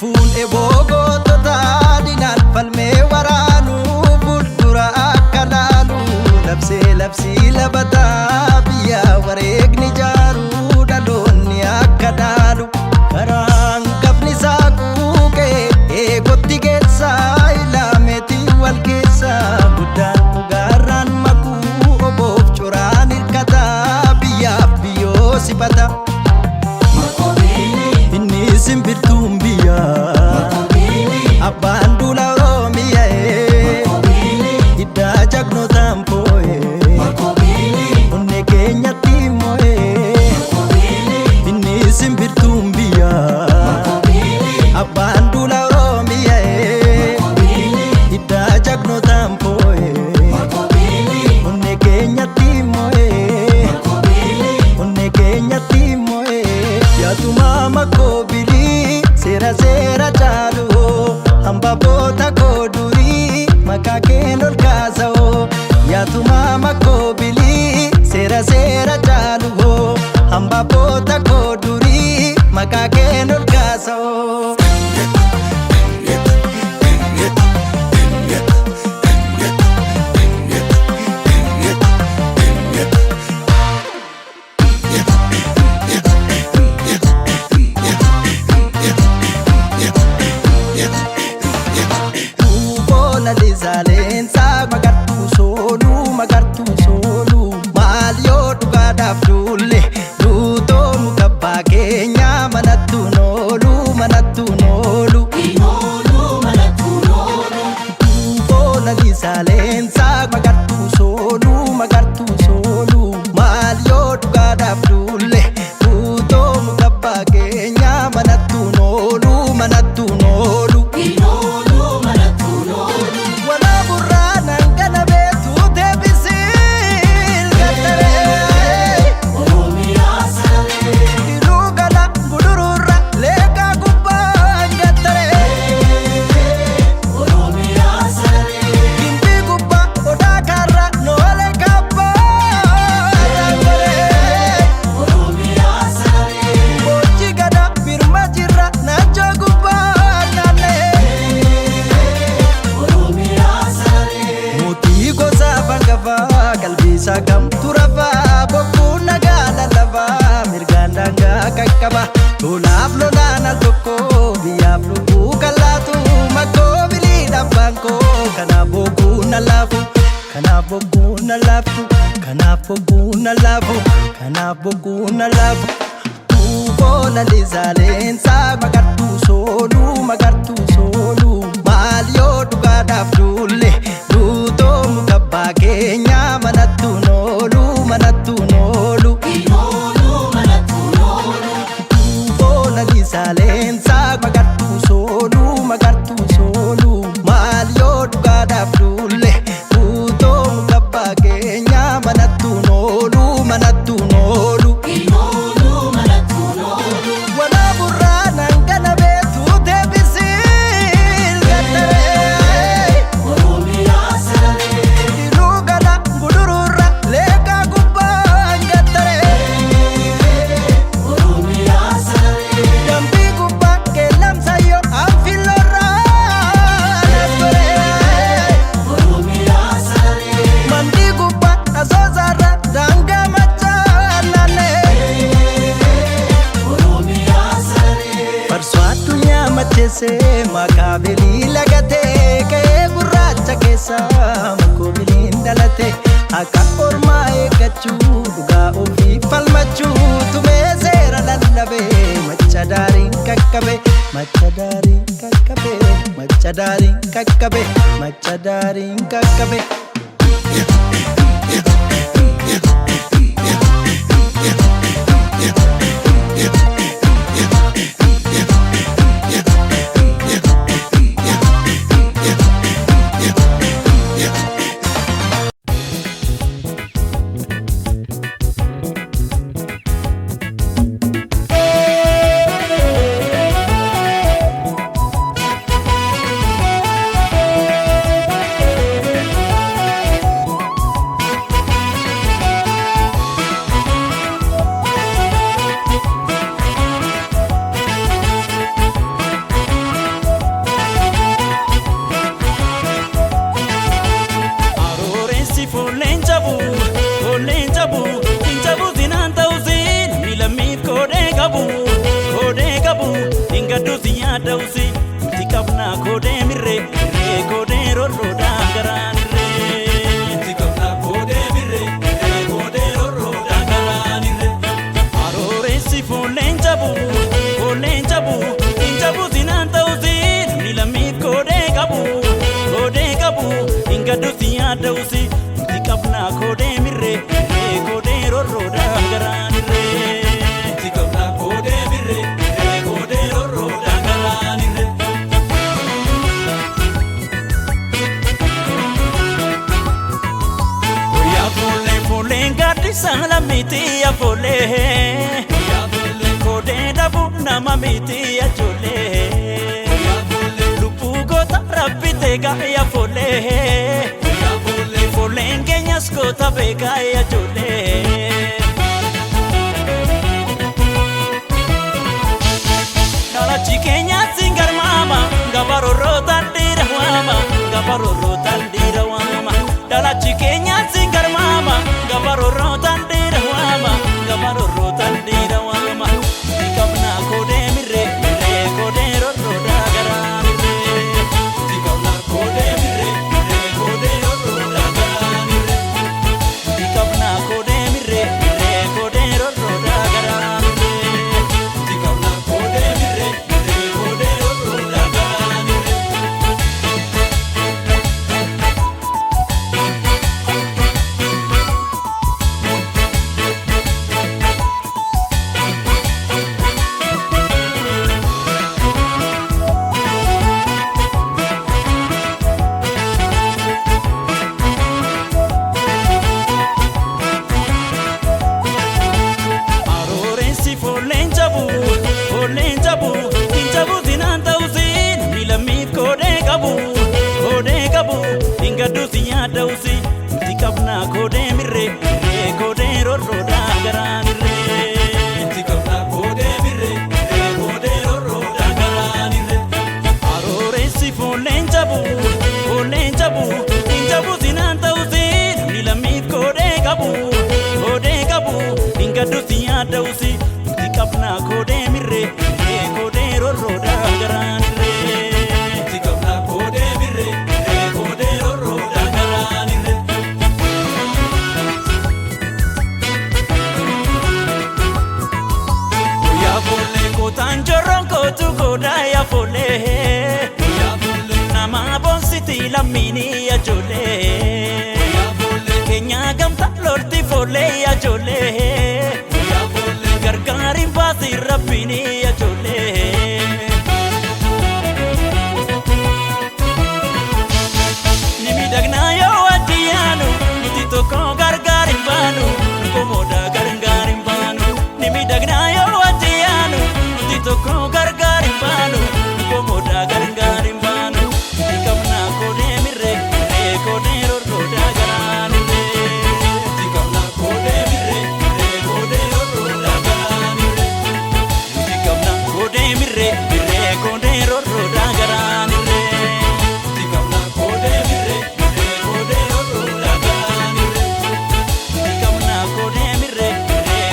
fuudhee boqottota diinaan falmee waraanu fuuldura akka laalu labsii labataa biyya wareegni jaaru dhaloonni akka dhaalu karaan qabni isaa quuqee eegotti keessaa ilaameetii wal keessaa guddaan dhugaarraan makuu oboof coraan hirkataa biyyaaf biyyoo sifata. Simbirtuun biyyaa abbaan duula Oromiyaa hiddaa jagnootaan foo'ee onnee keenyatti moo'ee inni simbirtuun biyyaa abbaan duula Oromiyaa hiddaa jagnootaan foo'ee onnee keenyatti moo'ee onnee keenyatti moo'ee yaaduma makoo. Seera jaalu hamba boota kooduri maqaa keen ol kaasa'oo yaatuma makoo bilii seera jaalu hamba boota kooduri maqaa keen ol kaasa'oo. Lizaaleensaa magartuu sooluu maal yoo dhugaadhaaf duulle duutoo mukabbaa keenyaa manattuun oolu duufoona lizaaleensaa magartuu sooluu maal yoo dhugaadhaaf duulle duutoo mukabbaa keenyaa manattuun oolu. Kamtu rafaa bokkuu nagaa lallabaa mirgaan daangaa qaqqaba lolaaf lolaan al tokko biyyaaf lubbuu qallaatu makkoo bilii dhabbaan koo kanaaf bokkuu na laafu kanaaf bokkuu na laafu kanaaf bokkuu na laafu kanaaf bokkuu na laafu. Tuufoona lizaaleensaa magartuu sooluu maal yoo dhugaadhaaf duulle duutoo mukabbaa keenyaa manattuun oolu. Tuufoona lizaaleensaa magartuu sooluu maal yoo dhugaadhaaf duulle duutoo mukabbaa keenyaa manattuun oolu. Maqaa bilii lagatee ka'ee gurraacha keessaa makkoo biliin dhalate akka ormaa eeggachuu dhugaa ofii falmachuu tumee seera lallabee macha daariin qaqqabe macha daariin qaqqabe. ingaduti yaadawsi nuti qabnaa koodee mirree koodee rorroodhaan garaanirree nuti qabnaa koodee mirree koodee rorroodhaan garaanirree. Foleen gaaddisa lammiitti afoolee koodee dhabu nama miti ajoollee lubbuu goota rabbi teegaa afoolee foleen keenyas goota beekaa ajoollee kalachi keenyas garmaama gabaroorrootaan dhiira waama gabaroorrootaan dhiira waama dalachi keenyas garmaama gabaroorrootaan dhiira waama gabaroorrootaan dhiira waama tikabna koodee mirree koodee rorroodhaa garaanirree tikabna koodee mirree koodee rorroodhaa garaanirree tikabna koodee mirree koodee rorroodhaa garaanirree tikabna koodee mirree koodee rorroodhaa garaanirree. Ingaduti yaadawsi nuti qabnaa koodee mirree koodee rorroodhaa garaanirree nuti qabnaa koodee mirree koodee rorroodhaa garaanirree arooreessi foolleen jabu injabu sinaan ta'usi namni lammiif koodee qabu ingaduti yaadawsi nuti qabnaa koodee mirree koodee rorroodhaa garaanirree nuti qabnaa koodee mirree. Tanjoron kotu koda ya fole nama bonsiti lamini ya jole Kenya gamta lorti fole ya jole gargarin basi rabbini ya jole Nimi dagna yo adiyanu nuti toko gargarin banu komoda gargarin banu Nimi dagna yo adiyanu toko gargarin banu komoda gargarin banu tikabna koodee mirree koodee rorroodhaa garaanirree tikabna koodee mirree koodee rorroodhaa garaanirree tikabna koodee mirree koodee rorroodhaa garaanirree tikabna koodee mirree koodee rorroodhaa garaanirree tikabna koodee mirree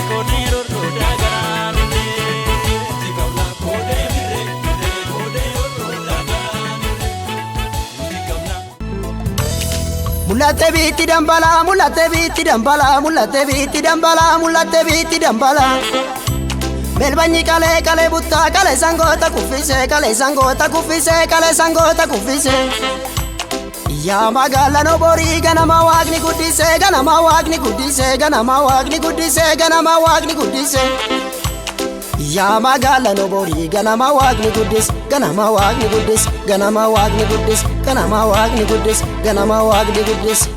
koodee rorroodhaa garaanirree. Mulate biti dambala, mulate biti dambala, mulate biti dambala, mulate biti dambala. Belbanyi kale butta kale sangota kufise kale sangota kufise kale sangota kufise. Ya magala no bori ganama wagni gudise ganama wagni gudise ganama wagni gudise ganama wagni gudise. Ya magala no bori ganama wagni gudis ganama wagni gudis ganama wagni gudis ganama wagni gudis ganama wagni gudis.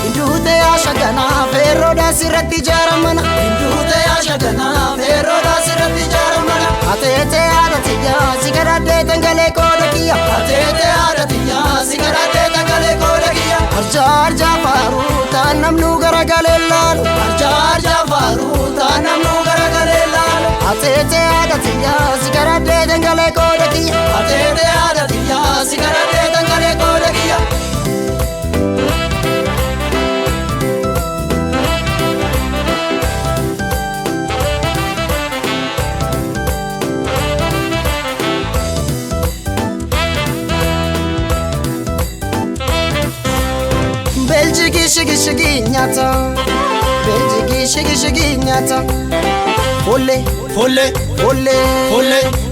Indute ashagana ferro da sirati jaramana indute ashagana ferro da sirati jaramana atete adatiya sigarate tangale kodakiya atete adatiya sigarate tangale kodakiya arja faru tanamnu garagalelal arja faru tanamnu garagalelal atete adatiya sigarate tangale kodakiya atete adatiya sigarate tangale kodakiya. Shigi nyata Belgi shigi nyata Fole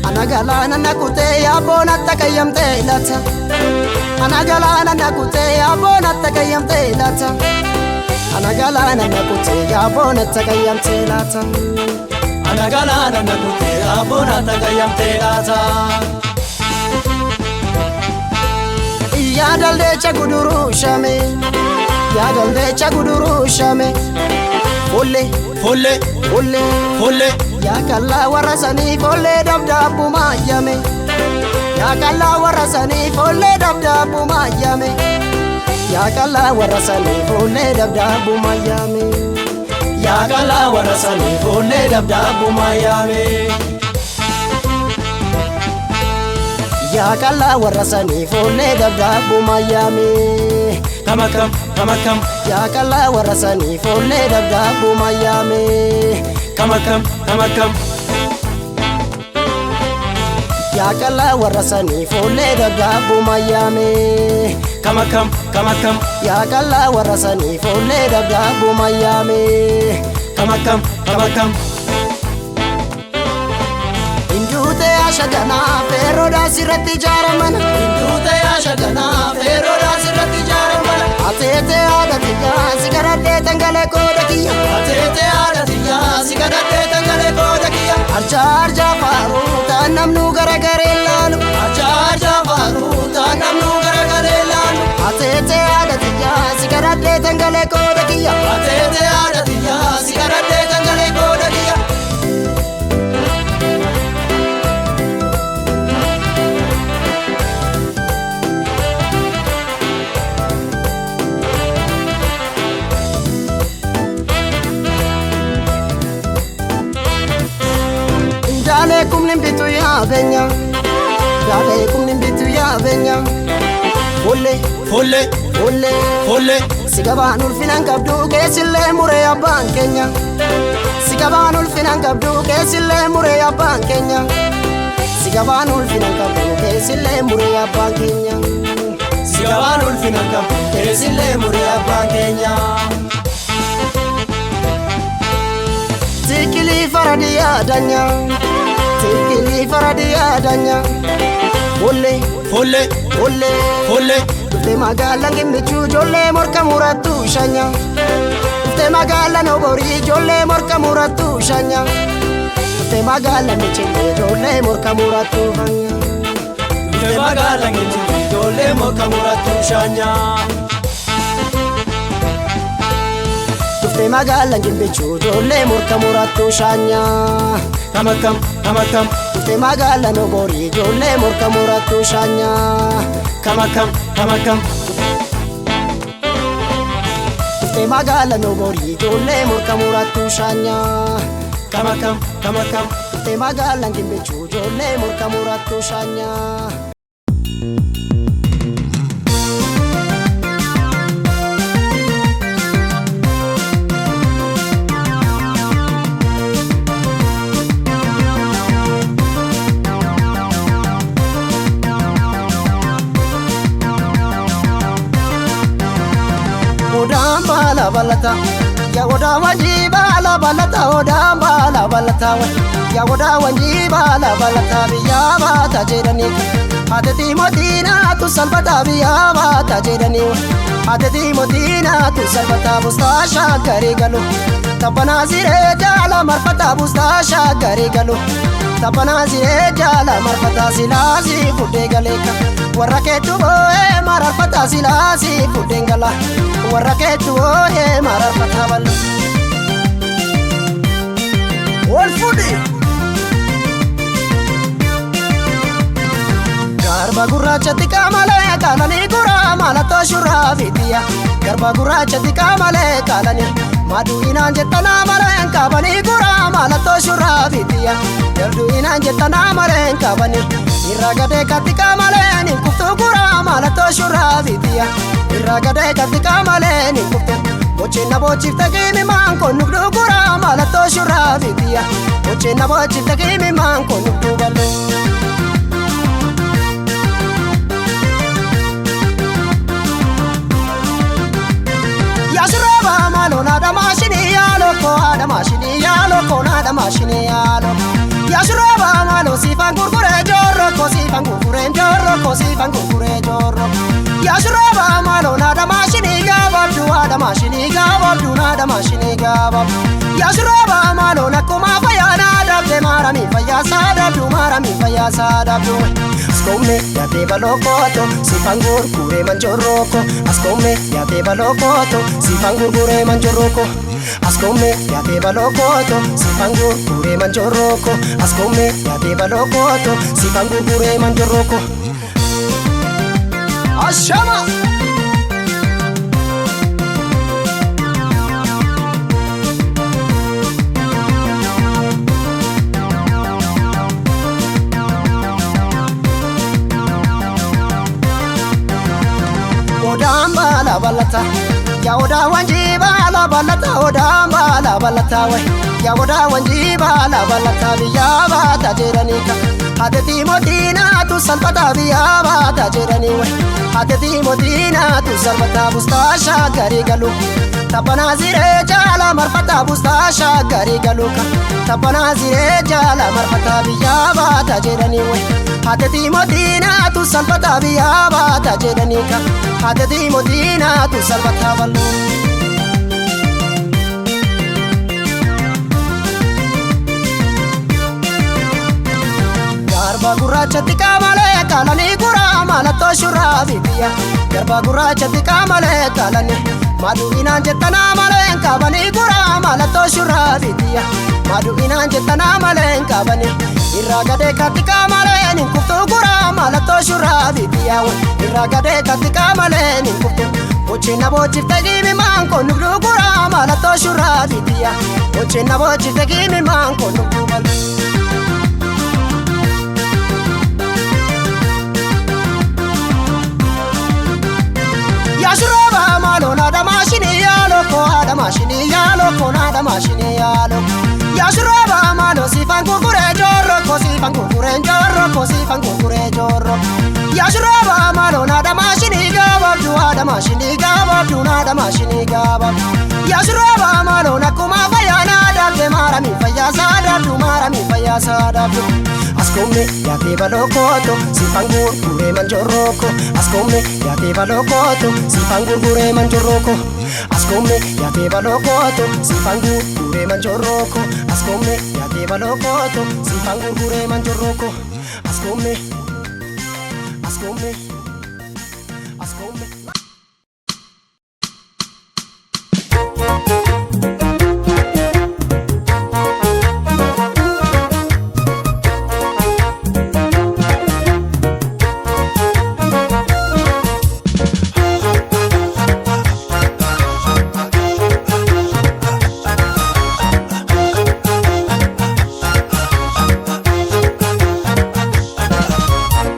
Ana galaana nakutee yaaboon atta qayyamtee laata. Ana galaana nakutee yaaboon atta qayyamtee laata. Ana galaana nakutee yaaboon atta qayyamtee laata. Ana galaana nakutee yaaboon atta qayyamtee laata. Yaadaldeecha guduruu shame, yaadaldeecha guduruu shame. Folle, folle, folle, folle. Yaakalla warra sanii folle dabdaabbuma yame. Yaakalla warra sanii folle dabdaabbuma yame. Yaakalla warra sanii folle dabdaabbuma yame. Yaakalla warra sanii folle dabdaabbuma yame. Yaakalla warra sanii folle dabdaabbuma yame. Kamakam, kamakam. Yaakalla warra sanii folle dabdaabbuma yame. Kamakam, kamakam. Yaakalla warra sanii folle dabdaabbuma yame. Kamakam, kamakam. Yaakalla warra sanii folle dabdaabbuma yame. Kamakam, kamakam. Induute ashagana feroda sirratti jaaramana. Induute ashagana feroda sirratti jaaramana. Atete aadatiya sigaradde tangale kooda kiyya. Atete aadatiya sigaradde tangale kooda kiyya. Arja arja faaru taan namnu garagare laalu. Arja arja faaru taan namnu garagare laalu. Atete aadatiya sigaradde tangale kooda kiyya. Atete aadatiya sigaradde tangale kooda kiyya. Dalekum nimbitu ya benya, dalekum nimbitu ya benya. Folle, folle, folle, folle. Sigabaan ulfinan qabdu keessillee muree abbaan keenya. Sigabaan ulfinan qabdu keessillee muree abbaan keenya. Sigabaan ulfinan qabdu keessillee muree abbaan keenya. Sigabaan ulfinan qabdu keessillee muree abbaan keenya. Tikili faradiya danya. Tikili faradiya danya. Folle, folle, folle, folle. Dufte magaalaan gimmichuu ijoollee morka murattu shanya. Dufte magaalaan oborii ijoollee morka murattu shanya. Dufte magaalaan michillee ijoollee morka murattu shanya. Dufte magaalaan michillee ijoollee morka murattu shanya. Dufte magaalaan gimmichuu ijoollee morka murattu shanya. Kamakam, kamakam. Dufte magaalaan oborii ijoollee morka murattu shanya. Kamakam, kamakam. Dufte magaalaan oborii ijoollee morka murattu shanya. Kamakam, kamakam. Dufte magaalaan gimbichuu ijoollee morka murattu shanya. Odaan baala balata, yaa odaa wajjii baala balata. Odaan baala balata, yaa odaa wajjii baala balata. Biyyaa baata jedhanii, haadhatii mootii naatu salphata. Biyyaa baata jedhanii, haadhatii mootii naatu salphata. Bustaa shaaggarii galu, taphanaa siree jaala marfata. Bustaa shaaggarii galu, taphanaa siree jaala marfata. Silaasii fuudhee galeeka, warra keetu boo'ee mararfata. Silaasii fuudhee gala. Warra keetu boo'ee mararfata ballo. Wal fuudhi. Garba gurraachatti qaamalee qaalanii guraa mallattoo shurraabitiya. Garba gurraachatti qaamalee qaalanii madu'inaan jettanaa maleen qabanii guraa mallattoo shurraabitiya. Gardu'inaan jettanaa maleen qabanii irra gadee katti qaamaleen hin kuftuu guraa mallattoo shurraabitiya. Irra gadee katti qaamaleen hin kuftuu. Bocheenna bochiifte qiimimaan kun nugduu guraa mallattoo shurraabitiya. Bocheenna bochiifte qiimimaan kun nugduu ballee. Yasiraba malo nada mashini yalo ko nada mashini yalo ko nada mashini yalo. Yashroba malo sifan gurgure jorro ko sifan gurgure jorro ko sifan gurgure jorro Yashroba malo nada mashini gababdu nada mashini gabab Yashroba malo nakuma fayana dabde marami fayasa dabdu Askome yate balokoto sifan gurgure manjorroko Askome yate balokoto sifan gurgure manjorroko Askome yate balokoto sifan gurgure manjorroko Askome yate balokoto sifan gurgure manjorroko Ashama Odamba la balata ya oda wanjiba la balata odamba la balata we ya oda wanjiba la balata biya bata jiranika hadati modina tu salpata biya bata jirani we hadati modina tu salpata bustasha gari galu tapana zire jala marfata bustasha gari galuka tapana zire jala marfata biya bata jirani we hadati modina tu salpata biya bata jiranika hadati modina tu salpata balu Garba gurracha tikamale kalani gura malato shurabi biya Garba gurracha tikamale kalani madu inan jetana male kabani gura malato shurabi biya Madu inan jetana male kabani iragade katika male ninkuftu gura malato shurabi biya iragade katika male ninkuftu Ochina bochi tagimi manko nuglu gura malato shurabi biya Ochina bochi tagimi manko nuglu balu Yashroba malo nada mashini yalo ko nada mashini yalo ko nada mashini yalo Yashroba malo sifan gurgure jorro ko sifan gurgure jorro ko sifan gurgure jorro Yashroba malo nada mashini gabab nada mashini gabab Yashroba malo nakuma fayana dabde marami fayasa dabdu Askome yate balokoto sifan gurgure manjorroko Askome yate balokoto sifan gurgure manjorroko Askome yate balokoto sifan gurgure manjorroko Askome yate balokoto sifan gurgure manjorroko Askome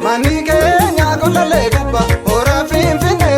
Mani kenya kondale gubba ora fin finne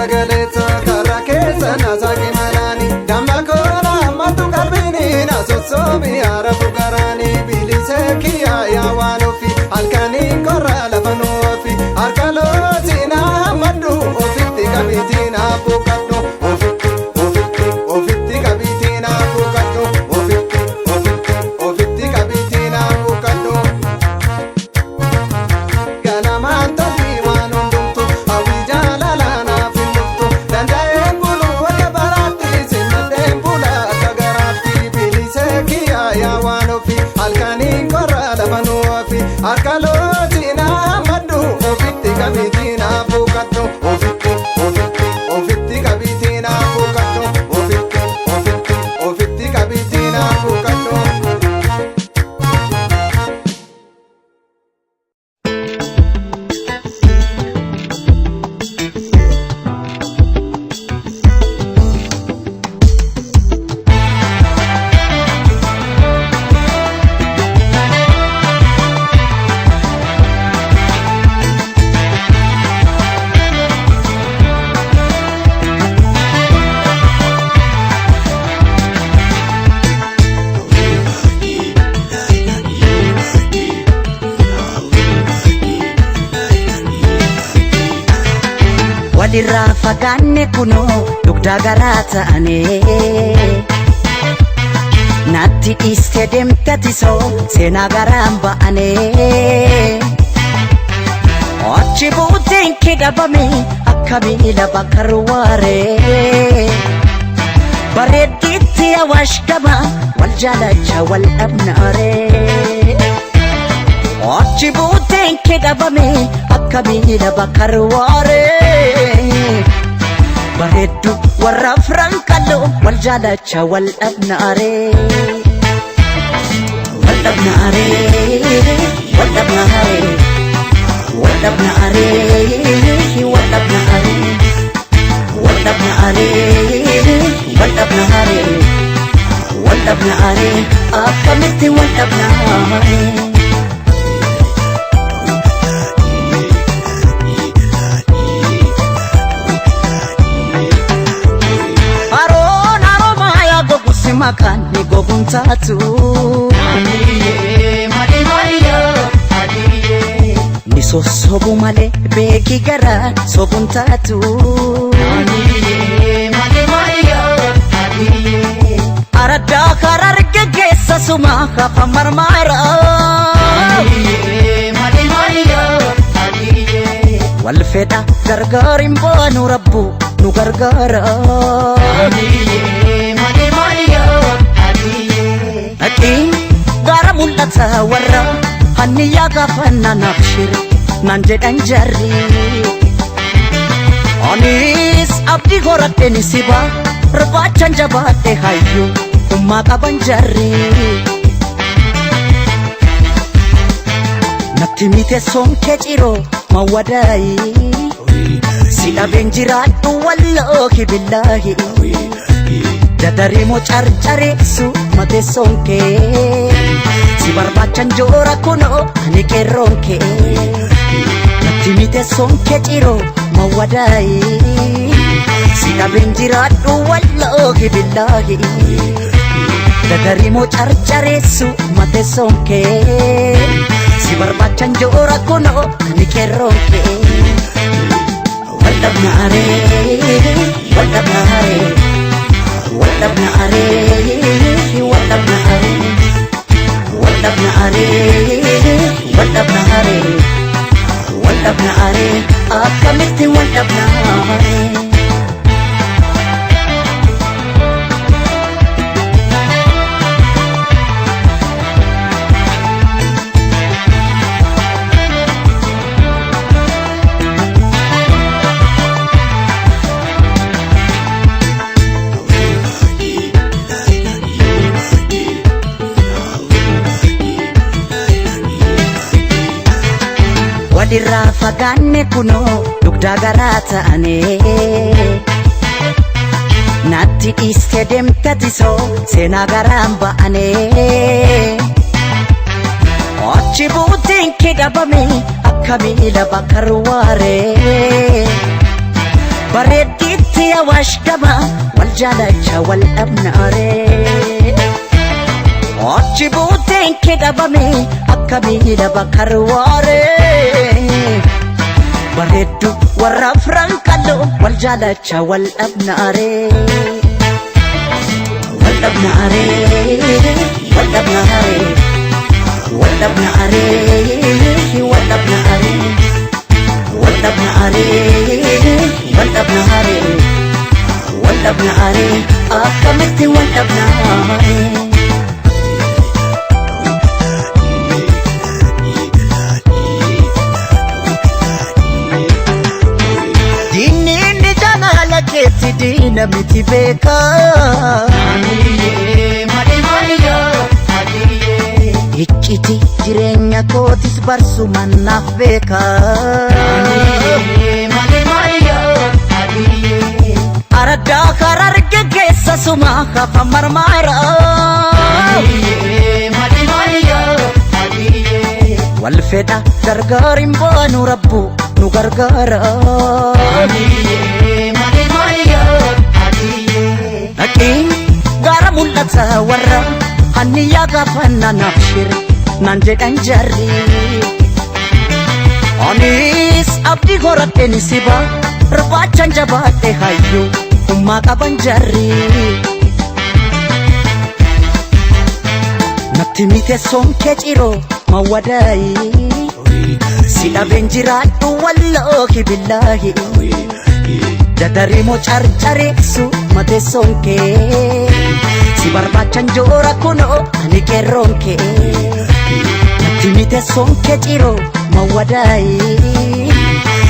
sagaleessa karaa keessa naasaqi malaani damma koona ammatu qalbiini naasosoomi haarafu garaani bilisee kiyyaa yaa waan ofi halkanii korra lafa nuufi harka looti naa maddu ofitti qabiitii naa buuqadhu ofitti qabiitii naa buuqadhu ofitti qabiitii naa buuqadhu ganamaan tolii waan hundumtu hawwii jaalalaa naaf hin dhuftu danda'een bulu akka baraatti sinnadheen bula akka garaatti bilisee kiyyaa yaa waan ofi halkanii korra lafa nuufi harka looti naa maddu ofitti qabiitii naa buuqadhu ofitti qabiitii naa buuqadhu ofitti qabiitii naa buuqadhu. Walirraa fagaanne kunoo dugda garaa ta'ane natti dhiiste deemtatisoo seenaa garaan ba'ane achi buuteen kee dhabame akka miila bakka ruwaare bareeddiitti awaash gama wal jaalacha wal dhabnaare achi buuteen kee dhabame akka miila bakka ruwaare bareeddu warra frankallo wal jaalacha wal dhabnaare wal dhabnaare wal dhabnaare wal dhabnaare wal dhabnaare wal dhabnaare wal dhabnaare wal dhabnaare akkamitti wal dhabnaare. Makan ni gogun tatu adiye mali malia adiye ni sosobu male beki gara sobun tatu adiye mali malia adiye arada karar gegesa suma khafa marmara adiye mali malia adiye wal feda gargarim banu rabbu nu gargara adiye gara mul'ata warra hanniyaa gaafanna nabshir nan jedhan jarri anis abdii horadhe ni siba barbaachan jabaadhe hayyu ummaa qaban jarri natti mite sonkee ciroo mawwadaayi si dhabeen jiraadhu wallaahi billaahi Dadariimo carcareessu mate sonke si barbaachan joora kuno ani qeerronke natti mite sonke ciro mawwadaayi si dhabeen jiraadhu wallaahi billaahi Dadariimo carcareessu mate sonke si barbaachan joora kuno ani qeerronke wal dhabnaare wal dhabnaare والدبناري والدبناري والدبناري والدبناري والدبناري أكملت والدبناري walirraa fagaanne kunoo dugda garaa ta'ane natti dhiiste deemtatisoo seenaa garaan ba'ane achi buuteen kee dhabame akka miila bakka ruwaare bareeddi ya washdama wal jalacha wal abnare Ochi buten kedabame akkamida bakarware Baredu warra frankalo wal jalacha wal abnare Wal abnare Wal abnare Wal abnare Wal abnare Wal abnare Wal abnare Wal abnare akkamiti wal abnare Keti dina miti beka Mali maliyo Ichiti jirenya kotis barsu manaf beka Mali maliyo Arada karar gegesa suma kafa marmara Mali maliyo Walfeda gargarin banu rabbu nu gargara Akin gara mulata warra haniya gafanna nafshir nanjedan jarri Anis abdi goratte nisiba rabachan jabate hayyu umma qaban jarri Natti mite sonke ciro mawadai Sila benjiratu wallahi billahi Jadarimo charcharesu mate sonke Si barbachan jora kuno ani keronke Timite sonke chiro mawadai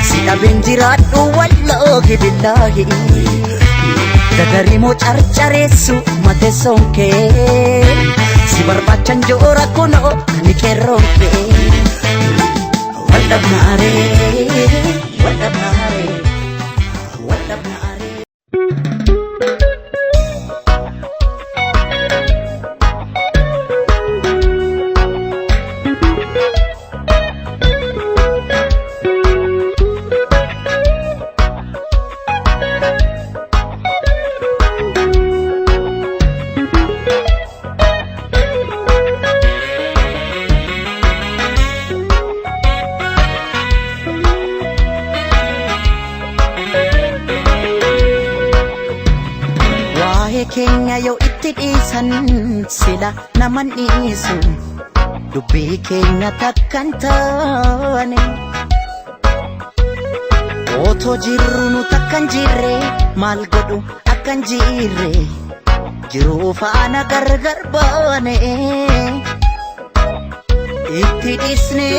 Sila benjiratu wallahi billahi Jadarimo charcharesu mate sonke Si barbachan jora kuno ani keronke Walabnare Walabnare Kenya yo itti dhiisan sila naman dhiisu dubbii keenya takkan taane otoo jirru nu takkan jirre maal godhu akkan jirre jiruu faana gargar baane itti dhiisne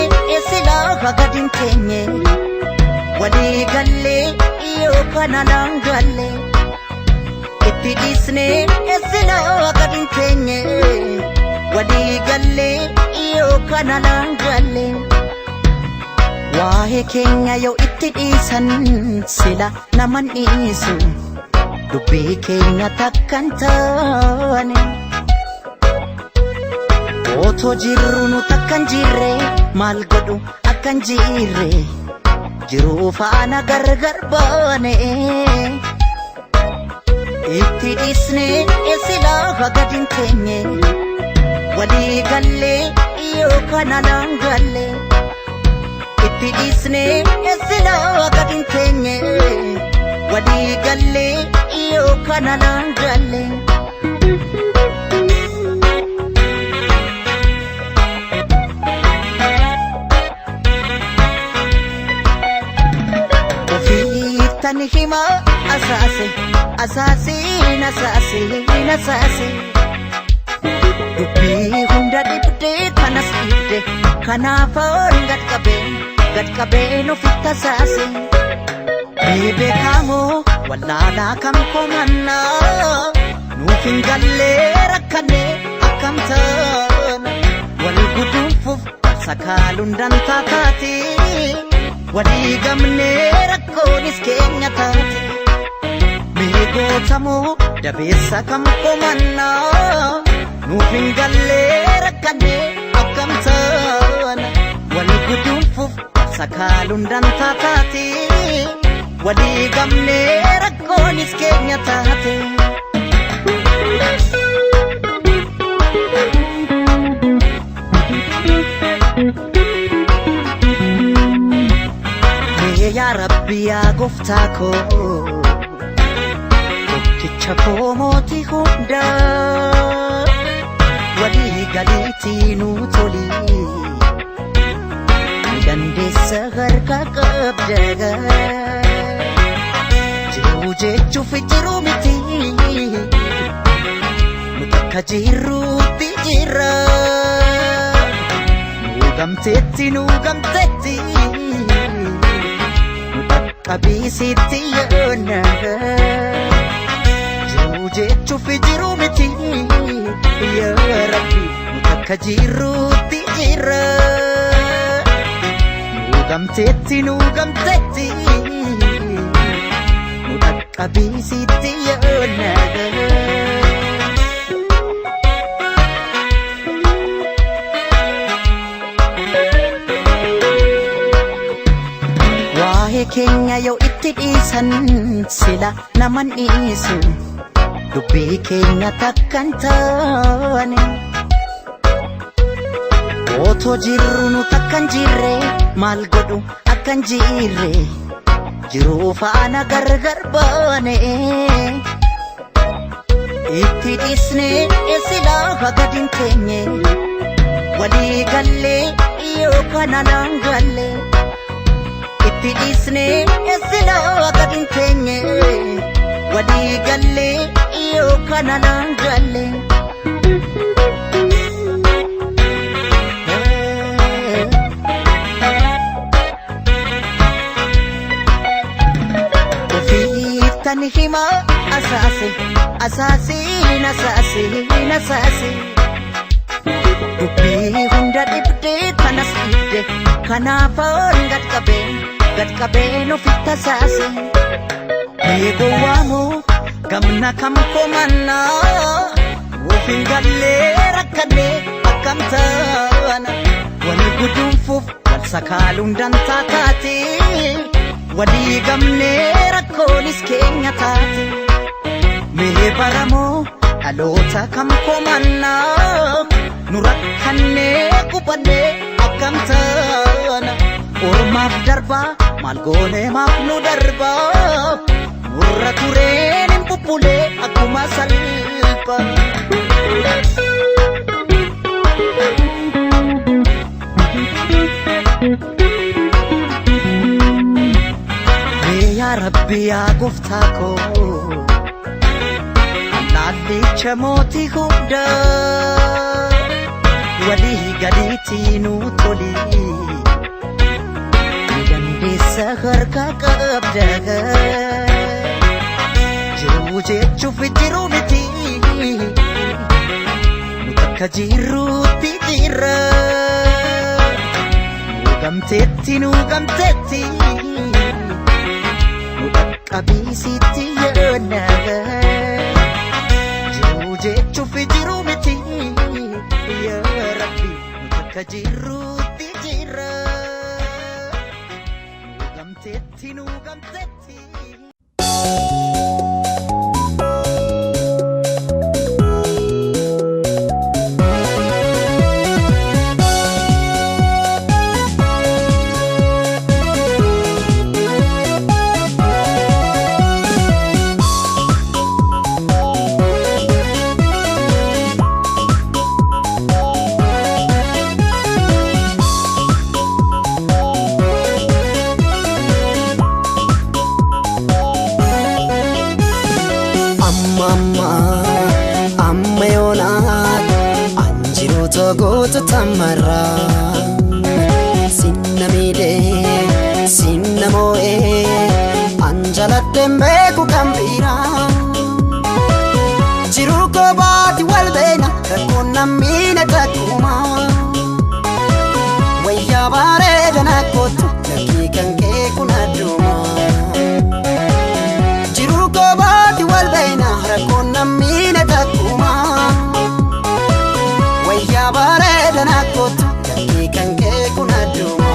sila gadin keenye walii gallee yoo kana naan galle Itti dhiisne sila gadin keenye walii gallee yoo kana naan galle waa'ee keenya yoo itti dhiisan sila naman dhiisu dubbii keenya takkan taane otoo jirru nu takkan jirre maal godhu akkan jirre jiruu faana gargar baane Itti dhiisne sila gadin keenye walii gallee yoo kana naan galle Itti dhiisne sila gadin keenye walii gallee yoo kana naan galle Ofiittan hima Asaasin Dubbii hunda dibdee kanas dibde Kanaafoon gad qabeen ofitti asaase Mee beekamoo wallaalaa kam komannaa Nuuf hin gallee rakkannee akkam taana Wal guduunfuuf sakaaluun dantaa taate Walii gamnee rakkoonis keenya taate Meegootamoo dabeessa kam komannaa Nuuf hin gallee rakkannee akkam taana Wal guduunfuuf sakaaluun dantaa taate walii gamnee rakkoonis keenya taate. yaa Rabbi yaa Gooftaa koo tokkicha koo mootii hundaa walii galiitii nuu tolii dandeessa harka qabda jiruu jechuuf jiruu miti nu takka jirruutti jirra nu gamteetti Kabisitti yoona jiruu jechuuf jiruu miti yaa Rabbi nu takka jirruutti jirra nu gamteetti nu takka bisitti yoona. Kenya yoo itti dhiisan sila naman dhiisu dubbii keenya takkan taane otoo jirru nu takkan jirre maal godhu akkan jirre jiruu faana gargar baane itti dhiisne sila gadin keenye walii gallee yookaan alaan gallee itti dhiisne sila gadin keenye walii gallee yookaan alaan gallee. Ofiittan hima asaase dubbii hunda dhibdee kanas dhibde kanaafoon gad qabeen ofitti asaase eegoo waamu gamna kam komannaa ofiin gallee rakkannee akkam taana wali guduunfuuf wal sakaaluun dantaa taate walii gamnee rakkoonis keenya taate mee baramoo dhaloota kam komannaa nu rakkannee qubannee akkam taana ormaaf darbaa maal goonee maaf nu darbaa nurra tureen hin bubbulee akkuma salphaa. yaa Rabbi yaa Gooftaa koo laallicha mootii hundaa walii galiitii nuu tolii dandeessa harka qabda jiruu jechuuf jiruu miti nu takka jirruutti jirra nu gamteetti nu takka bisitti yoona jiruu jechuuf jiruu miti yaa Rabbi nu takka jirruutti jirra nu gamteetti. Amma yoonaat anjiroota goota tamarraa sinna miidhee sinna moo'ee anjaladheen beeku kan biraa jiruu koo baati wal beena rakkoon nammiine takkuma wayyaa bareedan akkootu lakkii kan kee kun adduma jiruu koo baati wal beena rakkoon nammiine takkuma wayyaa bareedan akkootu lakkii kan kee kun adduma.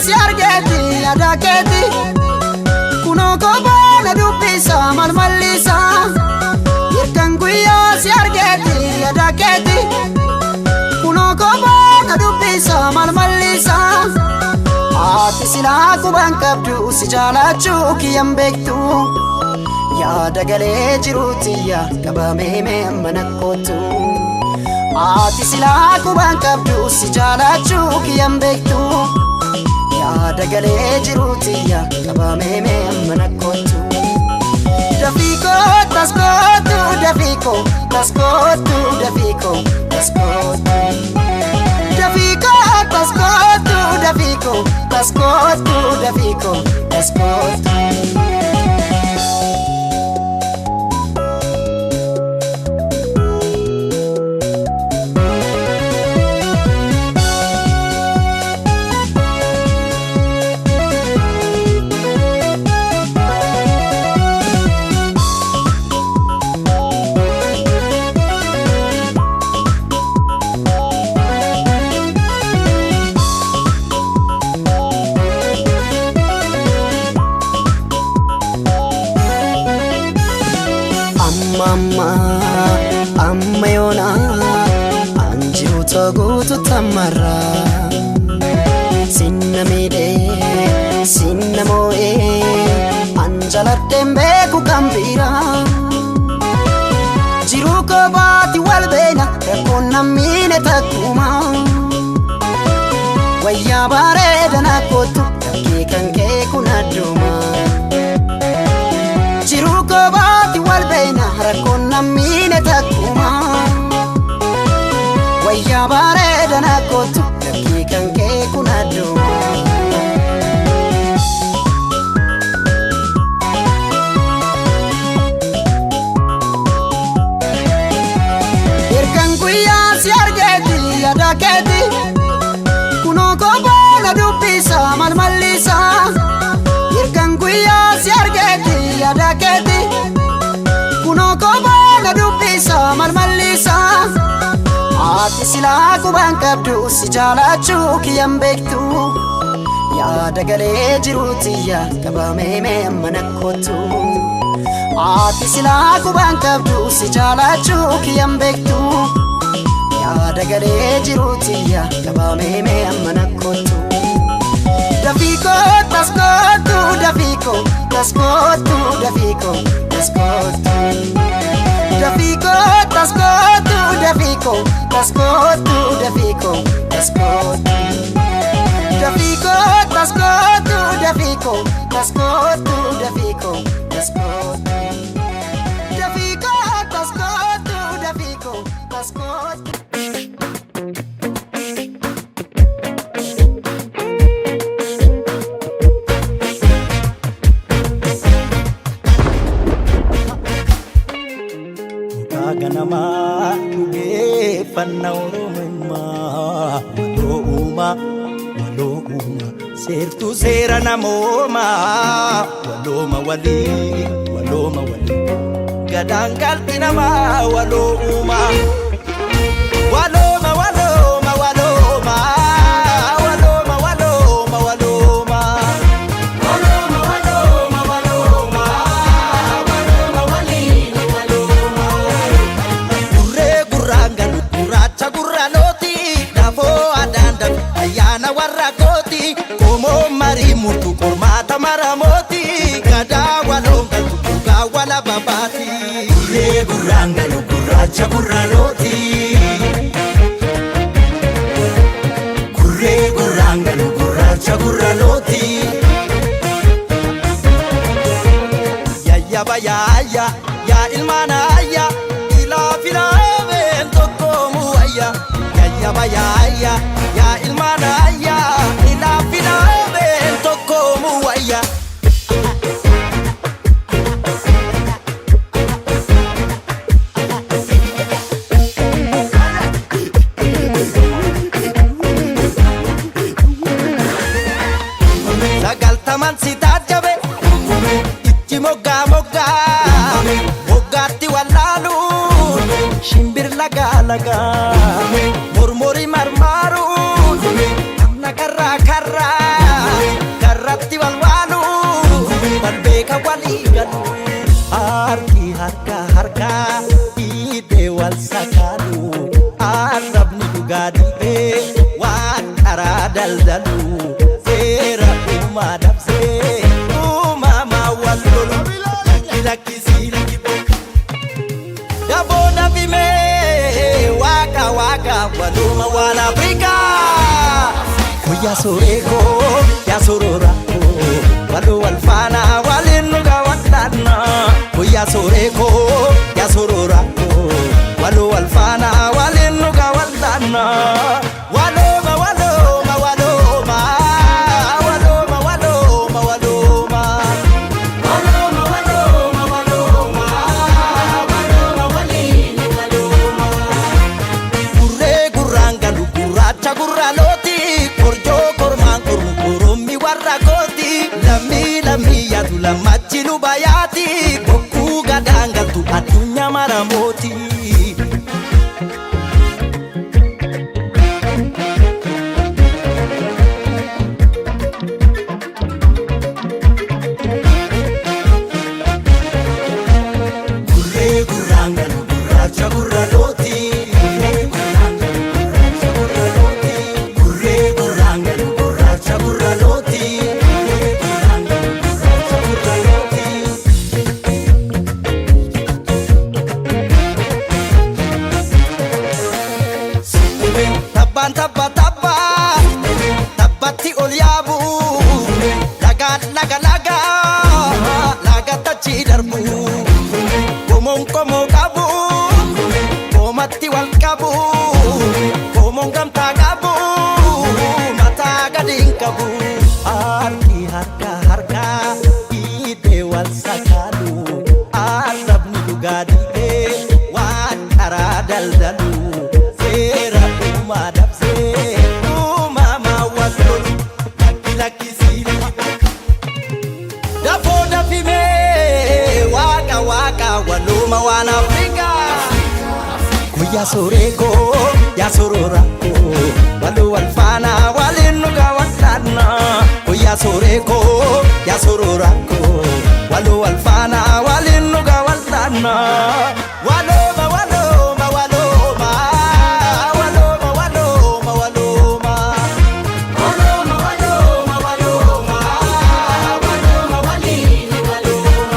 si argeeti yaada keeti kunoo kophaana dubbisa malmallisa hirkan guyyaa si argeeti yaada keeti kunoo kophaana dubbisa malmallisa ati silaa quban qabdu si jaalachuu kiyyan beektu yaada galee jiruutiyya qabamee mee mana kootu ati silaa quban qabdu si jaalachuu kiyyan beektu yaada galee jiruutiyya qabamee mee mana kootu Dafiko taskootu Dafiko taskootu Dafiko taskootu Dafiko taskootu Dafiko taskootu Dafiko taskootu amma yoona anjiru toguutu tamarra sinna miidhee sinna moo'ee anjaladheen beeku kan biira jiruu kophaati wal beena rakkoon nammiine takkuma wayyaa bareedana kootu dhaggee kan kee kun adduma jiruu kophaati wal beena rakkoon nammiine takkuma wayyaa bareedana kootu dhaggee kan kee kun adduma hirkan guyyaa si argeeti yaada keeti kunoo kophaana dubbisa malmallisa hirkan guyyaa si argeeti yaada keeti kunoo kophaana dubbisa malmallisa ati silaa quban qabdu si jaalachuu kiyyan beektu yaada galee jiruutiyya qabamee mee mana kootu ati silaa quban qabdu si jaalachuu kiyyan beektu yaada galee jiruutiyya qabamee mee mana kootu Dafiko taskootu Dafiko taskootu Dafiko taskootu Dafiko taskootu Dafiko taskootu Dafiko taskootu Dafiko taskootu Dafiko taskootu Dafiko taskootu Dafiko taskootu Dafiko taskootu ganama dhugeeffannaa oromummaa walooma seertuu seera namoomaa walooma walii gadaan galti namaa walooma walooma walooma walooma walooma walooma walooma walooma walooma walooma walooma walii walooma gurree gurraangalu gurraacha gurraalooti dafoo adaandan ayyaana warra kooti qomoo marii murtu qormaata maramooti gadaa waloongaltu dhugaa wala babaati gurree gurraangalu gurraacha gurraalooti gurree gurraangalu gurraacha gurraalooti yayya bayaaya yaa ilmaanaaya ilaa filaabeen tokkoomu wayya yayya bayaaya yaa ilmaanaaya ilaa filaabeen tokkoomu wayya sagaltaman si tajabe itti moggaa moggaatti wallaalu shimbir lagaa mormori marmaaru namna karraa irratti walwaalu wal beeka walii galu harki harka hiitee wal sakaalu arrabni dhugaa dhiibee waan karaa daldalu seera uumaa dabsee uumamaa wal lolu lakkisii lakkiboo daboo dabimee waka waluma waan Afrikaa Kuya soreko ya sororako walu walfana walinuga watana Kuya soreko ya sororako walu walfana walinuga watana Waloma waloma waloma Waloma waloma waloma Waloma waloma waloma Waloma walini waloma Gurre gurranga lukuracha gurraloti Korjo korman kormi warra koti Lami yadu lamachi lubayati Koku gadanga tu adunya maramoti Gurre gurranga lukuracha gurraloti Tabbatti ol yaabu laga tachi darbu komon qabu komatti wal qabu komon gamtaa qabu mataa gadiin qabu harki harka hiitee wal sakaalu arrabni dhugaa dhiibee waan karaa daldalu seera uumaa dabsee uumamaa wal lolu lakkisii dafoo dafimee waka waluma waan Afrikaa Kuya soreko ya sororako walu walfana walinuga watana Kuya soreko ya sororako walu walfana walinuga watana Waloma waloma waloma Waloma waloma waloma Waloma waloma waloma Waloma walini waloma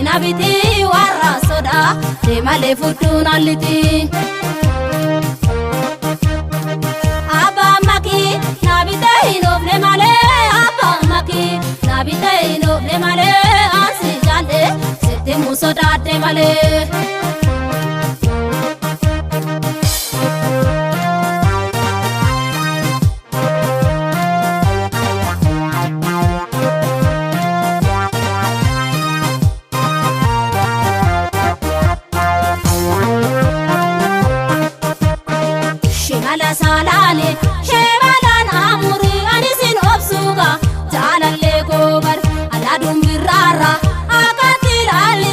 Nabiti warra soda demale futuna liti Abba maki nabite inofne male Abba maki nabite inofne male Ansi jale sete musoda demale Salale shemalan amuri anisin obsuga jalalle gobar aladum birara akati lali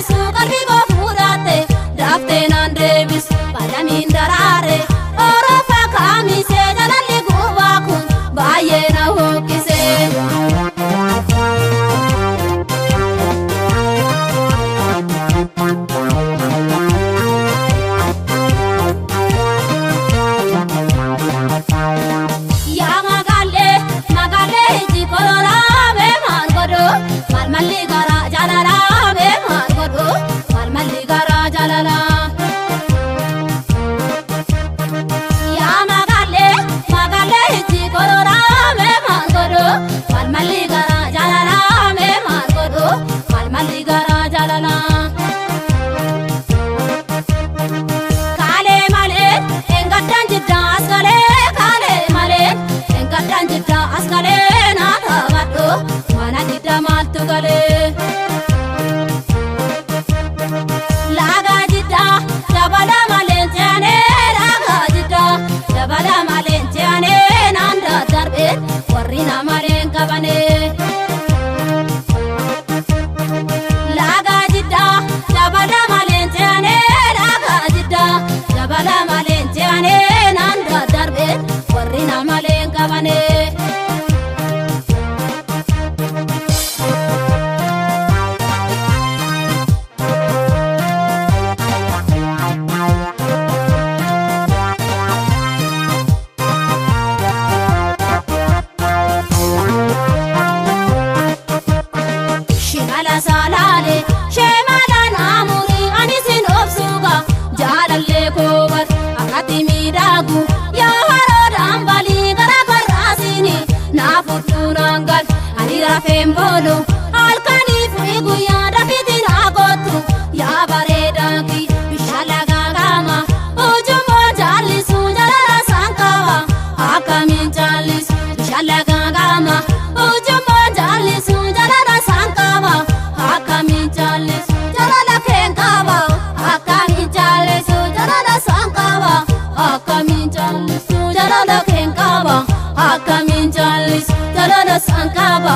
qaba akkamiin jallisu jalala san qaba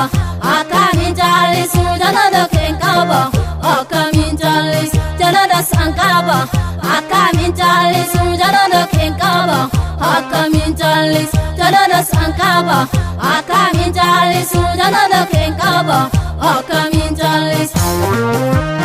akkamiin jallisu jalala keen qaba akkamiin jallisu jalala san qaba akkamiin jallisu jalala keen qaba akkamiin jallisu jalala san qaba akkamiin jallisu jalala keen qaba akkamiin jallisu